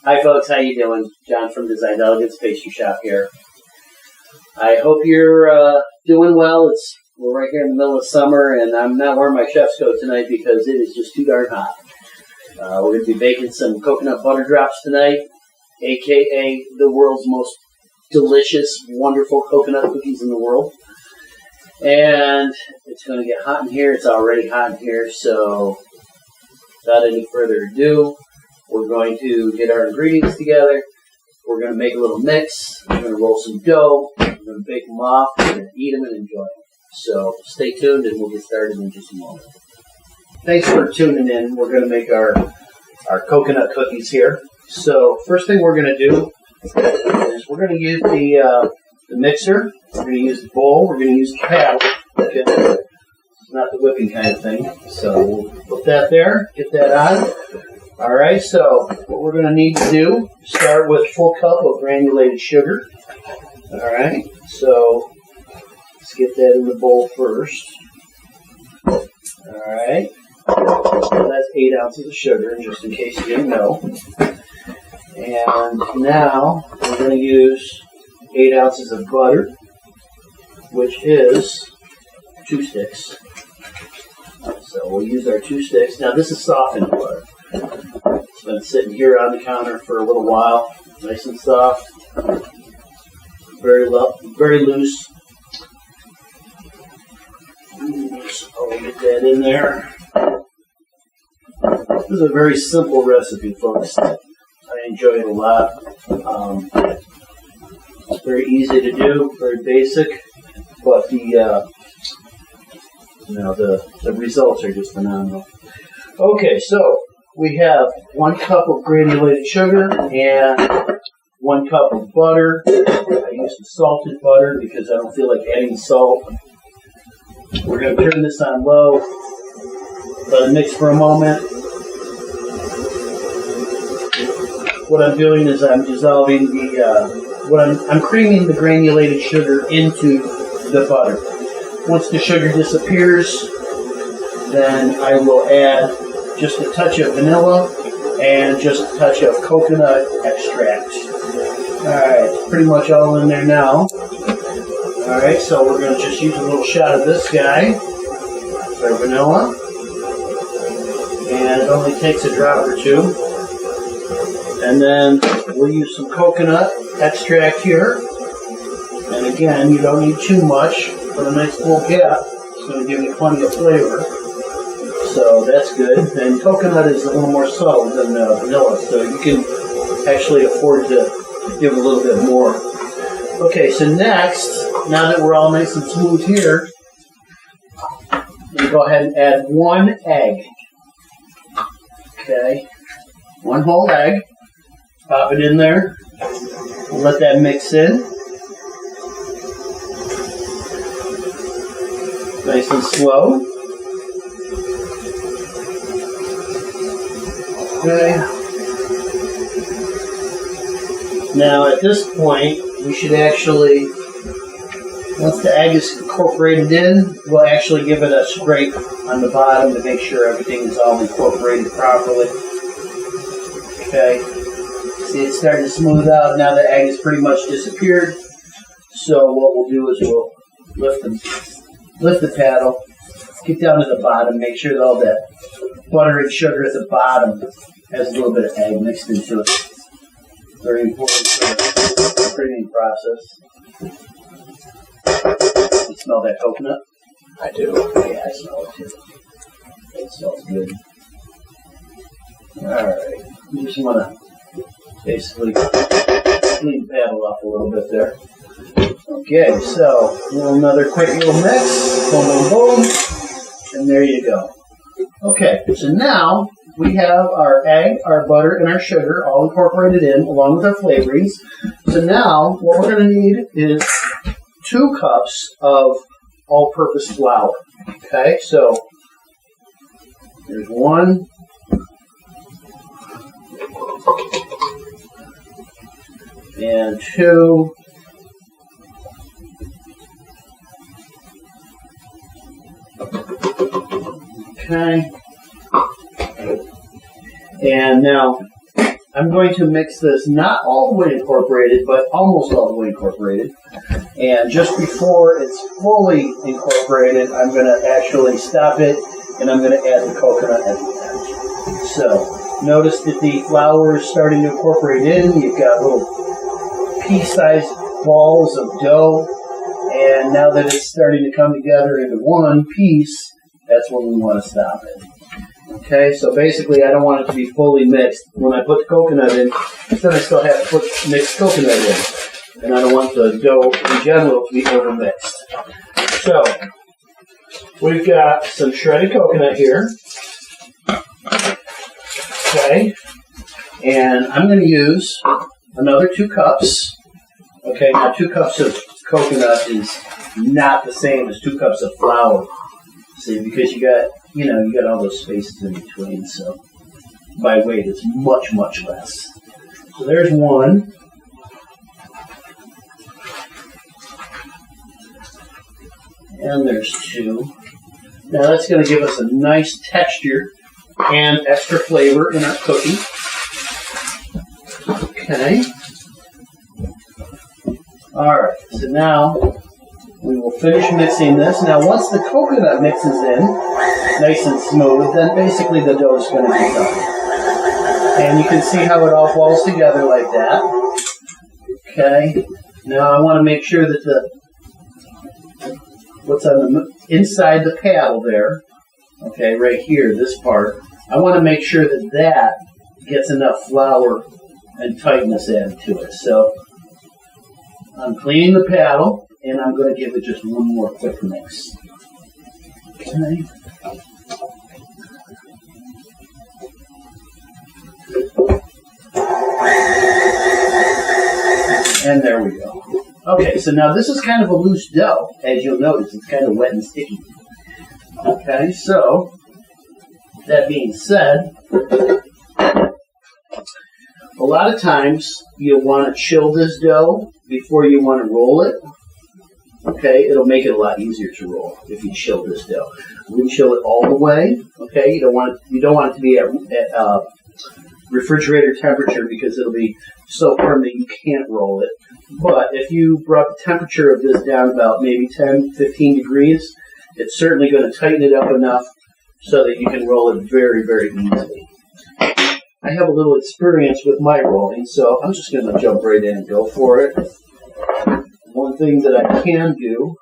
Hi folks, how you doing? John from Design Elegance Pastry Shop here. I hope you're doing well. We're right here in the middle of summer, and I'm not wearing my chef's coat tonight because it is just too darn hot. We're going to be baking some coconut butter drops tonight, aka the world's most delicious, wonderful coconut cookies in the world. And it's going to get hot in here. It's already hot in here, so without any further ado, we're going to get our ingredients together. We're going to make a little mix. We're going to roll some dough. We're going to bake them off. We're going to eat them and enjoy them. So stay tuned, and we'll get started in just a moment. Thanks for tuning in. We're going to make our coconut cookies here. So first thing we're going to do is we're going to use the mixer. We're going to use the bowl. We're going to use the paddle. Okay. It's not the whipping kind of thing. So we'll put that there. Get that on. All right, so what we're going to need to do is start with a full cup of granulated sugar. All right, so let's get that in the bowl first. All right, so that's 8 ounces of sugar, just in case you didn't know. And now we're going to use 8 ounces of butter, which is 2 sticks. So we'll use our 2 sticks. Now this is softened butter. It's been sitting here on the counter for a little while, nice and soft, very loose. So I'll get that in there. This is a very simple recipe, folks. I enjoy it a lot. It's very easy to do, very basic, but the results are just phenomenal. Okay, so we have 1 cup of granulated sugar and 1 cup of butter. I use the salted butter because I don't feel like adding salt. We're going to turn this on low. Let it mix for a moment. What I'm doing is I'm dissolving I'm creaming the granulated sugar into the butter. Once the sugar disappears, then I will add just a touch of vanilla and just a touch of coconut extract. Alright, it's pretty much all in there now. Alright, so we're going to just use a little shot of this guy. It's our vanilla. And it only takes a drop or 2. And then we'll use some coconut extract here. And again, you don't need too much, but a nice full gap. It's going to give you plenty of flavor. So that's good. And coconut is a little more subtle than vanilla, so you can actually afford to give a little bit more. Okay, so next, now that we're all nice and smooth here, we go ahead and add 1 egg. Okay, 1 whole egg. Pop it in there. We'll let that mix in. Nice and slow. Okay. Now at this point, we should actually, once the egg is incorporated in, we'll actually give it a scrape on the bottom to make sure everything is all incorporated properly. Okay. See, it's starting to smooth out. Now the egg has pretty much disappeared. So what we'll do is we'll lift the paddle, get down to the bottom, make sure that all that butter and sugar at the bottom has a little bit of egg mixed into it. Very important for the creaming process. You smell that coconut? I do. Yeah, I smell it too. It smells good. Alright. You just want to basically clean the paddle off a little bit there. Okay, so another quick little mix. Boom, boom, boom. And there you go. Okay, so now we have our egg, our butter, and our sugar all incorporated in along with our flavorings. So now what we're going to need is 2 cups of all-purpose flour. Okay, so there's 1. And 2. Okay. And now I'm going to mix this not all the way incorporated, but almost all the way incorporated. And just before it's fully incorporated, I'm going to actually stop it, and I'm going to add the coconut at the end. So notice that the flour is starting to incorporate in. You've got little pea-sized balls of dough, and now that it's starting to come together into one piece, that's when we want to stop it. Okay, so basically I don't want it to be fully mixed. When I put the coconut in, then I still have to put mixed coconut in. And I don't want the dough in general to be overmixed. So, we've got some shredded coconut here. Okay, and I'm going to use another 2 cups. Okay, now 2 cups of coconut is not the same as 2 cups of flour. See, because you got all those spaces in between, so by weight it's much, much less. So there's 1. And there's 2. Now that's going to give us a nice texture and extra flavor in our cookie. Okay. Alright, so now we will finish mixing this. Now once the coconut mixes in, nice and smooth, then basically the dough is going to be done. And you can see how it all falls together like that. Okay. Now I want to make sure that what's on the inside the paddle there, okay, right here, this part, I want to make sure that that gets enough flour and tightness added to it. So I'm cleaning the paddle, and I'm going to give it just one more quick mix. Okay. And there we go. Okay, so now this is kind of a loose dough. As you'll notice, it's kind of wet and sticky. Okay, so that being said, a lot of times you'll want to chill this dough before you want to roll it. Okay, it'll make it a lot easier to roll if you chill this dough. We chill it all the way. Okay, you don't want it to be at refrigerator temperature because it'll be so firm that you can't roll it. But if you brought the temperature of this down about maybe 10, 15 degrees, it's certainly going to tighten it up enough so that you can roll it very, very easily. I have a little experience with my rolling, so I'm just going to jump right in and go for it. One thing that I can do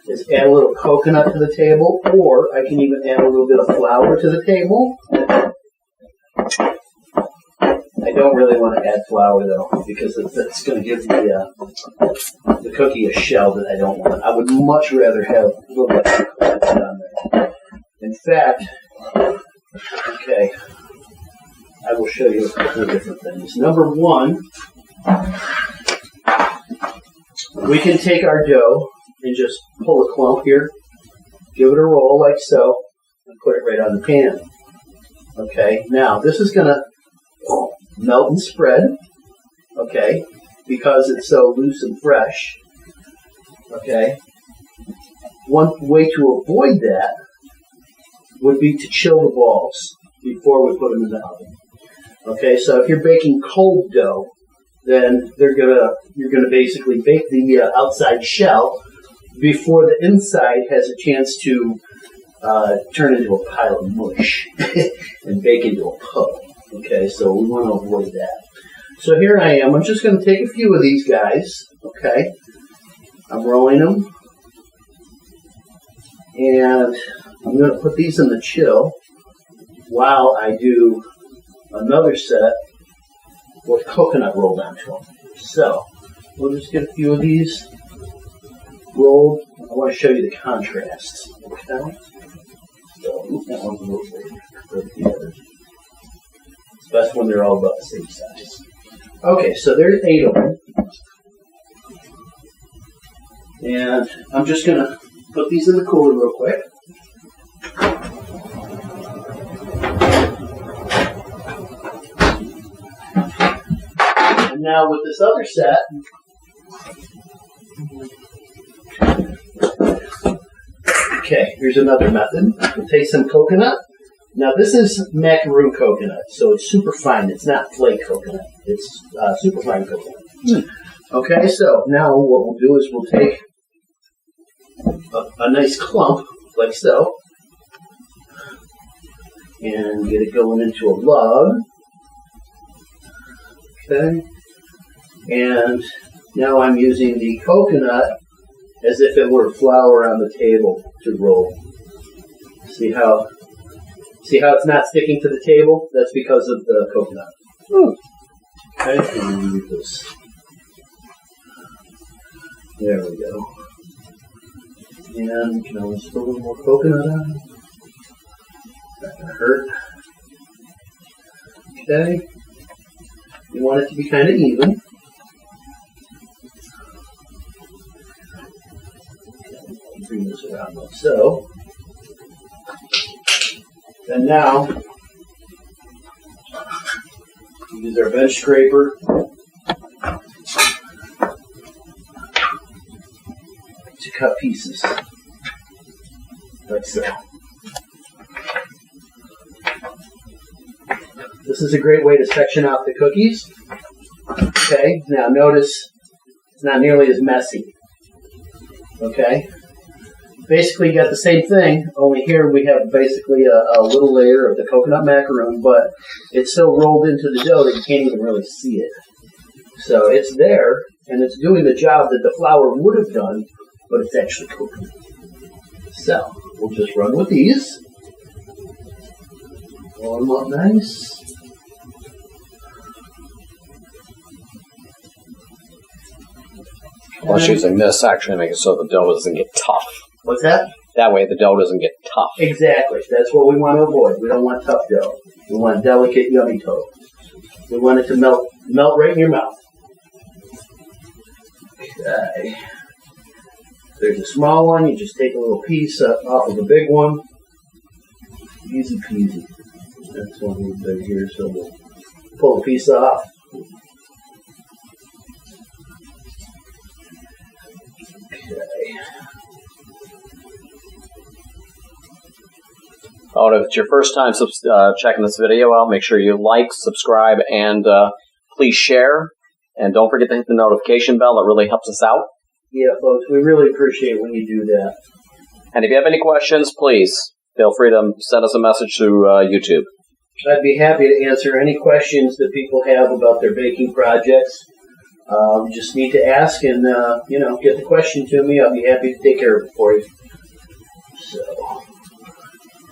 is add a little coconut to the table, or I can even add a little bit of flour to the table. I don't really want to add flour, though, because it's going to give the cookie a shell that I don't want. I would much rather have a little bit of coconut on there. In fact, okay, I will show you a couple of different things. Number 1, we can take our dough and just pull a clump here, give it a roll like so, and put it right on the pan. Okay, now this is going to melt and spread, okay, because it's so loose and fresh. Okay, one way to avoid that would be to chill the balls before we put them in the oven. Okay, so if you're baking cold dough, then you're gonna basically bake the outside shell before the inside has a chance to turn into a pile of mush and bake into a puddle. Okay, so we want to avoid that. So here I am. I'm just going to take a few of these guys. Okay, I'm rolling them, and I'm going to put these in the chill while I do another set with coconut rolled onto them. So we'll just get a few of these rolled. I want to show you the contrast. Okay, so that one's a little bigger than the others. It's best when they're all about the same size. Okay, so there's 8 of them. And I'm just going to put these in the cooler real quick. And now with this other set, okay, here's another method. We'll take some coconut, Now this is macaroon coconut, so it's super fine. It's not flake coconut. It's super fine coconut. Okay, so now what we'll do is we'll take a nice clump, like so, and get it going into a lug. Okay, and now I'm using the coconut as if it were flour on the table to roll. See how it's not sticking to the table? That's because of the coconut. Okay, and move this. There we go. And we can always put a little more coconut on. Not gonna hurt. Okay. You want it to be kind of even. Bring this around like so. And now, use our bench scraper to cut pieces, like so. This is a great way to section out the cookies. Okay, now notice it's not nearly as messy. Okay. Basically, you got the same thing, only here we have basically a little layer of the coconut macaroon, but it's so rolled into the dough that you can't even really see it. So it's there, and it's doing the job that the flour would have done, but it's actually coconut. So we'll just run with these. Roll them up nice. Plus, using this actually makes it so the dough doesn't get tough. What's that? That way the dough doesn't get tough. Exactly. That's what we want to avoid. We don't want tough dough. We want delicate, yummy dough. We want it to melt right in your mouth. Okay. If there's a small one, you just take a little piece off of the big one. Easy peasy. That's one a little bit here, so we'll pull a piece off. Okay. Oh, if it's your first time checking this video out, make sure you like, subscribe, and please share. And don't forget to hit the notification bell. It really helps us out. Yeah, folks, we really appreciate when you do that. And if you have any questions, please feel free to send us a message through YouTube. I'd be happy to answer any questions that people have about their baking projects. Just need to ask and, get the question to me. I'll be happy to take care of it for you. So,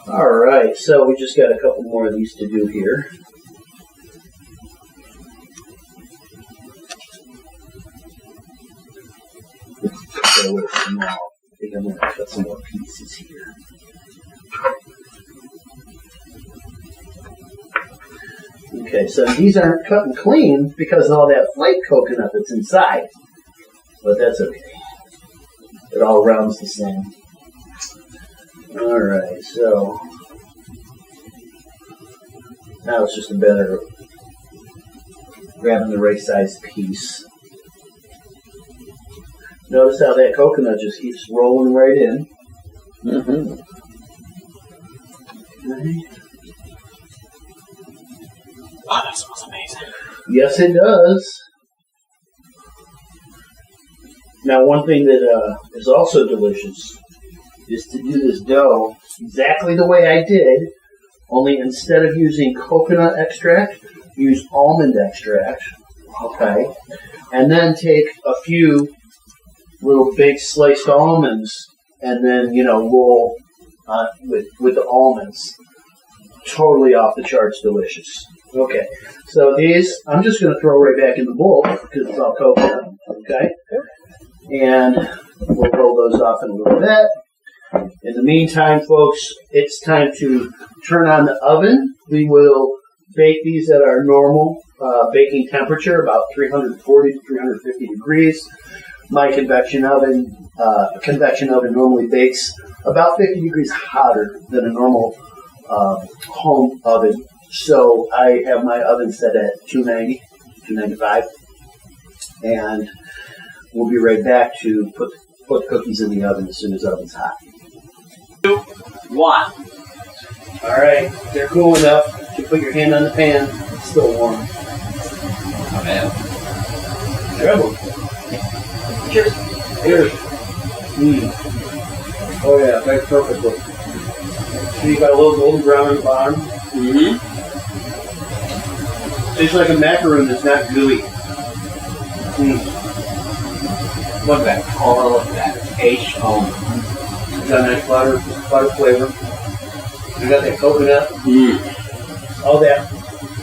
all right. So we just got a couple more of these to do here. So we're small. I think I'm going to cut some more pieces here. Okay, so these aren't cut and clean because of all that flake coconut that's inside. But that's okay. It all rounds the same. Alright, so now it's just a matter of grabbing the right size piece. Notice how that coconut just keeps rolling right in. Mm-hmm. Okay. Oh, that smells amazing. Yes, it does. Now, one thing that is also delicious is to do this dough exactly the way I did, only instead of using coconut extract, use almond extract, okay? And then take a few little big sliced almonds and then, roll with the almonds. Totally off the charts delicious. Okay, so these, I'm just going to throw right back in the bowl because it's all coconut, okay? And we'll roll those off in a little bit. In the meantime, folks, it's time to turn on the oven. We will bake these at our normal baking temperature, about 340 to 350 degrees. My convection oven normally bakes about 50 degrees hotter than a normal home oven. So I have my oven set at 290, 295, and we'll be right back to put cookies in the oven as soon as the oven's hot. 2, 1. All right, they're cool enough. You put your hand on the pan. It's still warm. Not bad. Terrible. Cheers. Cheers. Oh yeah, that's perfectly. So you got a little golden brown on the bottom. Mm-hmm. Tastes like a macaroon that's not gooey. Look at that color, look at that taste. Oh. It's got a nice butter flavor. You got that coconut. All that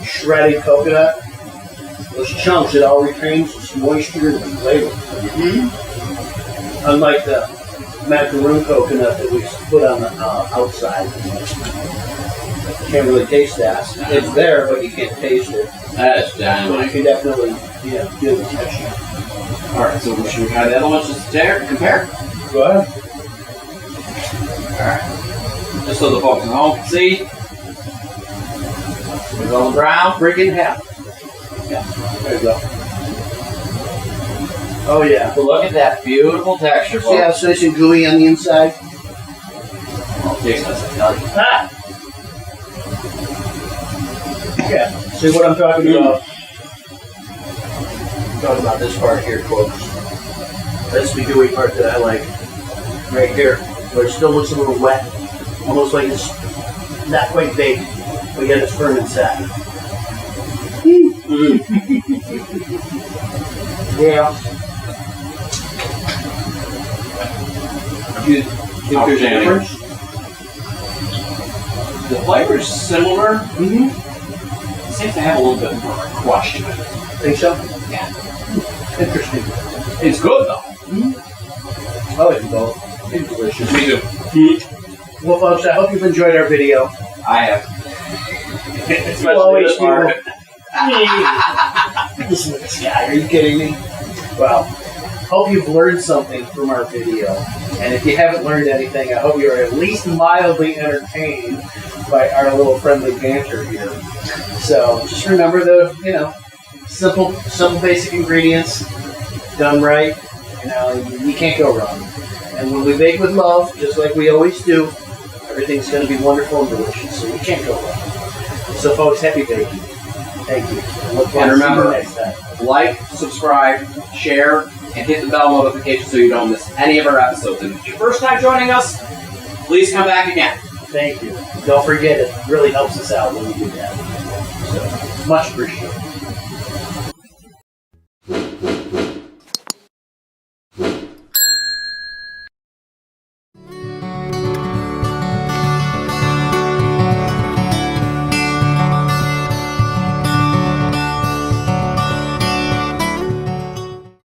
shredded coconut. Those chunks, it all retains its moisture and flavor. Unlike the macaroon coconut that we put on the outside. Can't really taste that. It's there, but you can't taste it. That is So dynamite. you can definitely, feel the texture. Alright, so should we try the other ones just to compare? Go ahead. Alright. Just so the folks at home can see. The golden brown. Break it in half. Yeah, there you go. Oh yeah. But look at that beautiful texture, See how folks. it's nice and gooey on the inside? Well, it tastes nice, I tell you. Ah! Yeah, see what I'm talking about? I'm talking about this part here, folks. That's the gooey part that I like. Right here. Where it still looks a little wet. Almost like it's not quite baked, but yet it's firm inside. Yeah. Do you think there's a Outstanding. difference? The flavor's similar. Mm-hmm. It seems to have a little bit more crunch to it. Think so? Yeah. Interesting. It's good though. I like them both. It's delicious. Me too. Well, folks, I hope you've enjoyed our video. I have. You always do. Listen to this guy. Are you kidding me? Well, hope you've learned something from our video. And if you haven't learned anything, I hope you're at least mildly entertained by our little friendly banter here. So just remember the, simple basic ingredients done right. You can't go wrong. And when we bake with love, just like we always do, everything's going to be wonderful and delicious. So you can't go wrong. So folks, happy baking. Thank you. And remember, next time. like, subscribe, share, and hit the bell notification so you don't miss any of our episodes. And if it's your first time joining us, please come back again. Thank you. Don't forget, it really helps us out when you do that. So, much appreciated.